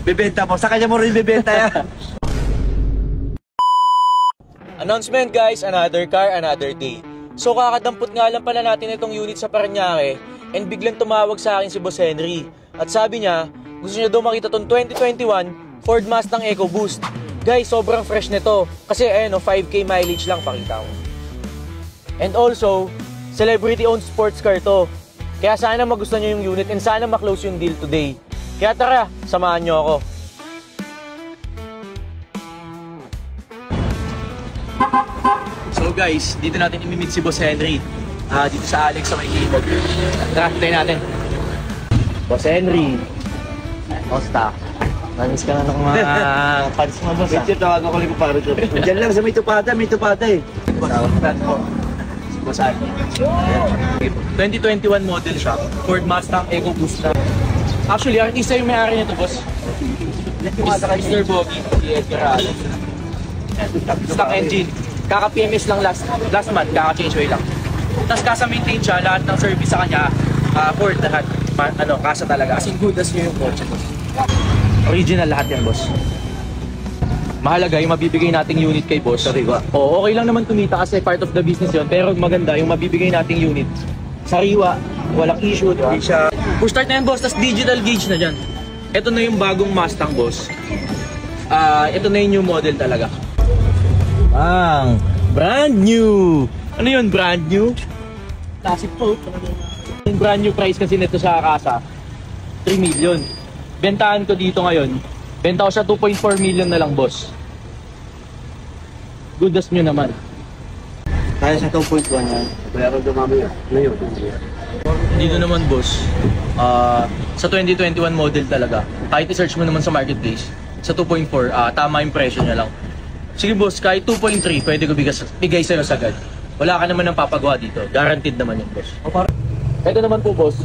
bibenta mo. Sa kanya mo rin bibenta yan. Announcement guys, another car, another day. So kakadampot nga lang pala natin itong unit sa Parañaque and biglang tumawag sa akin si Boss Henry. At sabi niya, gusto niya daw makita tong 2021 Ford Mustang EcoBoost. Guys, sobrang fresh nito. Kasi ayun, 5K mileage lang, pakita mo. And also, celebrity-owned sports car to. Kaya sana magustuhan niyo yung unit and sana maklose yung deal today. Kaya tara, samahan niyo ako. So guys, dito natin imimit si Boss Henry. Dito sa Alex sa may Ilog. Tara, tayo natin. Boss Henry. Osta. Manis ka na ng mga fans mo, boss. Medyo tawagan ko lang yung paro dyan. Diyan lang sa may tupada eh. Boss Henry. 2021 model siya. Ford Mustang EcoBoost na. Actually, artista yung may-ari nito, boss. Mr. Boggy, si Edgar Alex. Stock engine. Kaka-PMS lang last month, kaka-change oil lang. Tapos kasa-maintain siya, lahat ng service sa kanya, Ford lahat. Kasa talaga. As in good as yung kotse, boss. Original lahat yan, boss. Mahalaga yung mabibigay nating unit kay boss. Sariwa. Oo, okay lang naman tumita kasi part of the business yun. Pero maganda yung mabibigay nating unit. Sariwa, walang issue, diba? Push start na yan, boss, tapos digital gauge na dyan. Ito na yung bagong Mustang, boss. Ito na yung new model talaga. Brand new! Ano yun, brand new? Classic po. Yung brand new price kasi nito sa kasa, 3 million. Bentahan ko dito ngayon, benta ko siya 2.4 million na lang, boss. Good as nyo naman. Kaya sa 2.1 yan. Pero dumami yan. Dito naman, boss, sa 2021 model talaga, kahit i-search mo naman sa marketplace, sa 2.4, tama yung presyo niya lang. Sige boss, kahit 2.3, pwede ko bigay sa'yo sagad. Wala ka naman ng papagawa dito. Guaranteed naman yun, boss. Ito naman po, boss.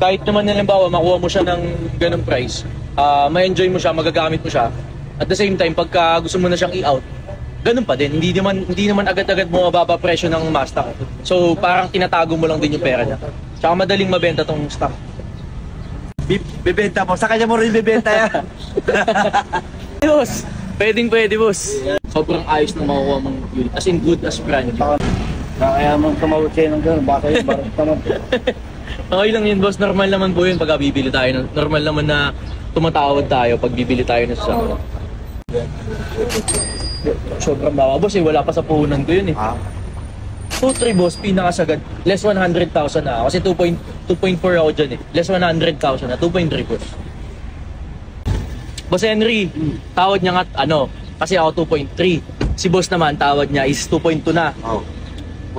Kahit naman halimbawa, makuha mo siya ng ganung price, ma-enjoy mo siya, magagamit mo siya. At the same time, pagka gusto mo na siyang i-out, ganun pa din. Hindi naman agad-agad mo mababa presyo ng Mustang. So, parang tinatago mo lang din yung pera niya. Tsaka madaling mabenta tong stock. Bibenta mo. Sa kanya mo rin bibenta yan. Boss, pwede, boss. Sobrang ayos na makukuha mong unit. As in good as brand new. Kaya mong tumawag sa'yo ng gano'n. Baka yung barang naman. Okay lang yun, boss. Normal naman po yun pag bibili tayo. Normal naman na tumatawad tayo pag bibili tayo ng sasakyan. Sobrang bawa, boss. Wala pa sa puhunan ko yun eh. 2.3, boss, pinakasagad. Less 100,000 na. Kasi 2.4 ako dyan eh. Less 100,000 na. 2.3, boss. Boss Henry, tawad niya nga, kasi ako 2.3. Si boss naman, tawad niya is 2.2 na.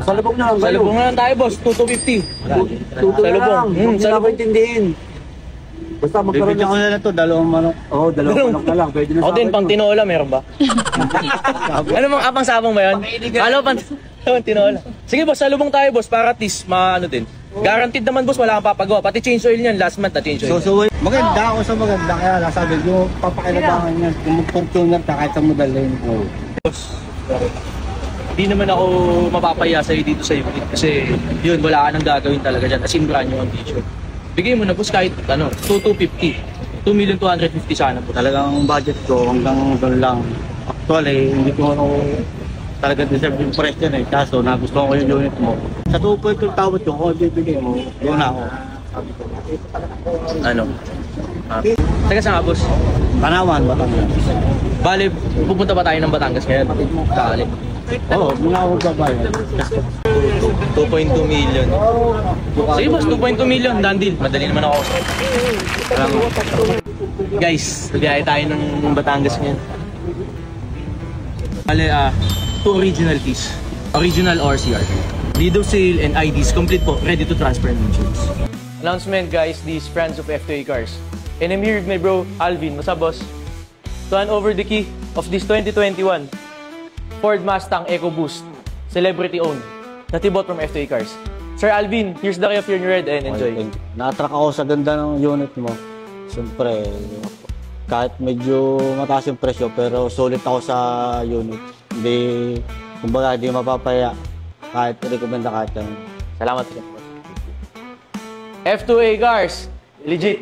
Salubong na lang. Salubong na lang tayo, boss. 2.250. Salubong. Salubong intindihin. Basta magkaroon na ako na lang ito. Dalawang manok. Dalawang manok na lang. Pwede na ako din, pang tinola, meron ba? Ano mang apang-sabong ba yun? Pang tinola. Sige, boss, salubong tayo, boss, para at least din. Guaranteed naman, boss, wala kang papagawa. Pati change oil niyan, last month na change oil. So, maganda ako sa maganda. Kaya nasabi ko, papakilabangan niya. Kung mag-Fortuner ka, kahit sa model line. Boss, hindi naman ako mapapaya sa'yo dito sa unit. Kasi, yun, wala ka nang gagawin talaga dyan. As in, brand new condition. Bigay mo na, boss, kahit 2,250. 2,250,000 sana po. Talagang budget ko hanggang doon lang. Actually, hindi ko talaga deserve yung price yan eh. Kaso, nagustuhan ko yung unit mo. Sa 2.2 tawad ko, kung bibigay mo, doon na ako. Teka saan nga, boss? Panawan, Batangas. Bale, pupunta ba tayo ng Batangas ngayon? Kakali. Oo, muna ako babayan. 2.2 million. Sige, boss, 2.2 million. Done deal. Madali naman ako. Guys, biyahe tayo ng Batangas ngayon. Bale, 2 original keys. Original RCR. Lido sale and IDs complete po. Ready to transfer and insurance. Announcement, guys. These friends of F2A Cars. And I'm here with my bro, Alvin. What's up, boss? To hand over the key of this 2021 Ford Mustang EcoBoost. Celebrity owned. Natibot from F2A Cars. Sir Alvin, here's the key of your new red and enjoy. Na-attract ako sa ganda ng unit mo. Siyempre, kahit medyo mataas yung presyo, pero solid ako sa unit. Hindi, kumbaga, hindi mapapaya kahit recommend na kahit yan. Salamat po. F2A Cars, legit.